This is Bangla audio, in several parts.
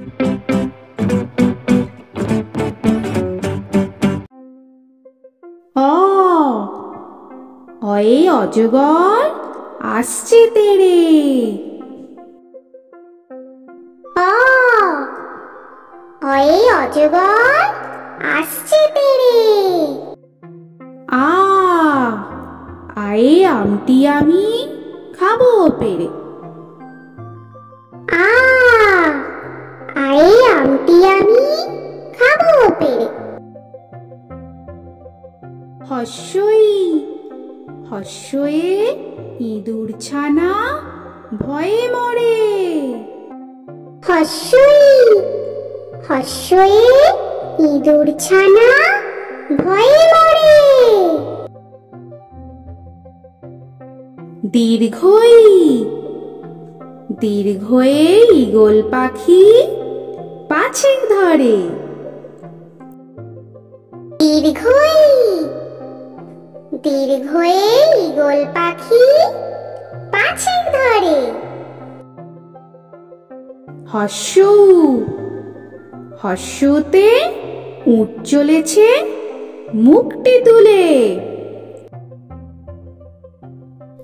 অ অয়ে অজগর আসছে তেড়ে। অ অয়ে অজগর আসছে তেড়ে। আ আয়ে আমটি আমি খাবো পেড়ে। আ আয়ে আমটি আমি খাবো পেড়ে। হস্যই হস্যয়ে ইঁদুর ছানা ভয়ে মরে। হস্যই হস্যয়ে ইঁদুর ছানা ভয়ে মরে। দীর্ঘই দীর্ঘয়ে ঈগল পাখি পাছে ধরে। দীর্ঘই দীর্ঘয়ে ঈগল পাখি পাছে ধরে। হস্য হস্যতে উট চলেছে মুখটি তুলে।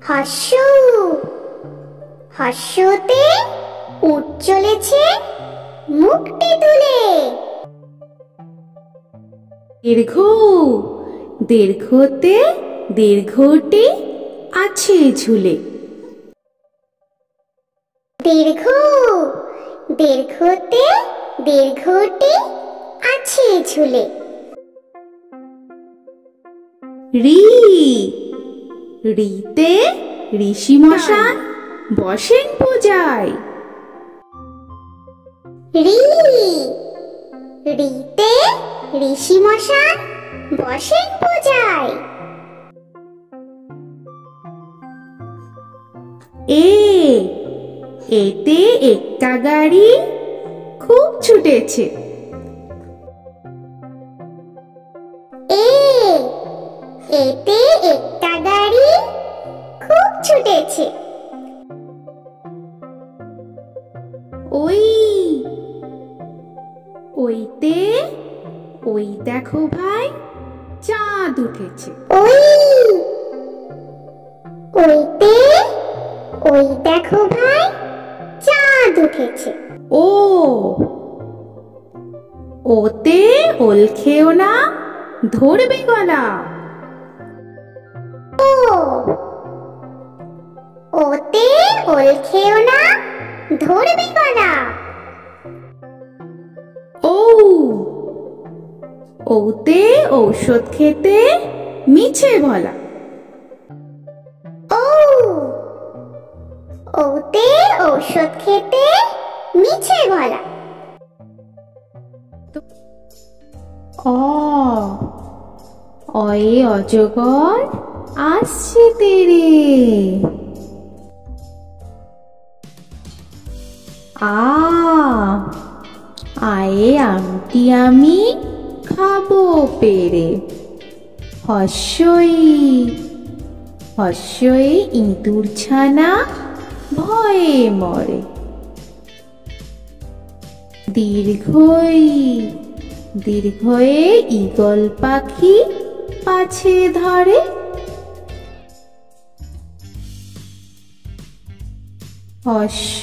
হস্য হস্যতে উট চলেছে মুখটি তুলে। দীর্ঘ দীর্ঘতে দীর্ঘটি আছে ঝুলে। দীর্ঘ দীর্ঘতে দীর্ঘটি আছে ঝুলে। রি রিতে ঋষি মশাই বসেন পূজায়। রি রিতে ঋষি মশাই বসেন পূজায়। এ এতে একটা গাড়ি খুব ছুটেছে। এ এতে একটা গাড়ি খুব ছুটেছে। ওই ওইতে ওই দেখো ভাই চাঁদ উঠেছে। ওই ওইতে ওই দেখো ভাই চাঁদ উঠেছে। ও ওতে ওল খেও না ধরবে গলা। ও ওতে ওল খেও না ধরবে গলা। ও ওতে ঔষধ খেতে মিছে বলা। ও ওতে ঔষধ খেতে মিছে বলা। অ অয়ে অজগর আসছে তেড়ে। আ আয়ে আমটি আমি খাবো পেড়ে। হস্যই হস্যই ইঁদুর ছানা ভয়ে মরে। দীর্ঘই দীর্ঘয়ে ঈগল পাখি পাছে ধরে। হস্য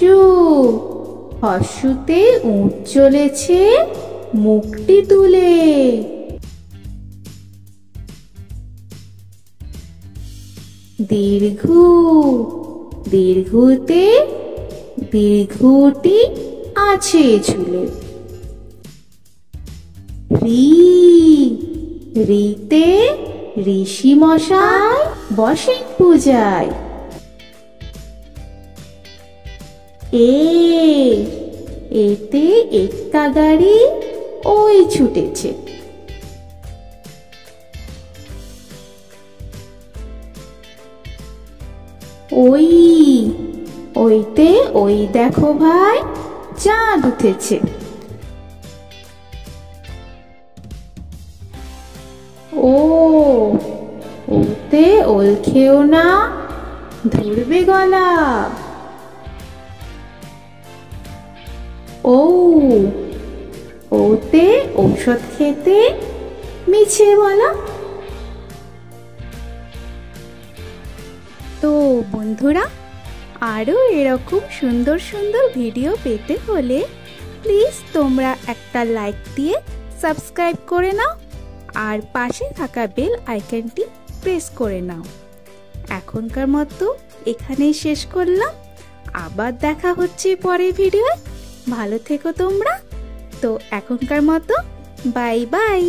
হস্যতে উট চলেছে মুখটি তুলে। দীর্ঘ দীর্ঘতে দীর্ঘটি আছে ঝুলে। রি রিতে ঋষি মশাই বসেন পূজায়। এ এতে একটা গাড়ি ওই ছুটেছে। ওই ওইতে ওই দেখো ভাই চাঁদ উঠেছে। ও ওতে ওল খেও না ধরবে গলা। ও, ওতে ঔষধ খেতে মিছে বলা। তো বন্ধুরা, আরও এরকম সুন্দর সুন্দর ভিডিও পেতে হলে প্লিজ তোমরা একটা লাইক দিয়ে সাবস্ক্রাইব করে নাও আর পাশে থাকা বেল আইকনটি প্রেস করে নাও। এখনকার মতো এখানেই শেষ করলাম, আবার দেখা হচ্ছে পরের ভিডিওয়। ভালো থেকো তোমরা। তো এখনকার মতো বাই বাই।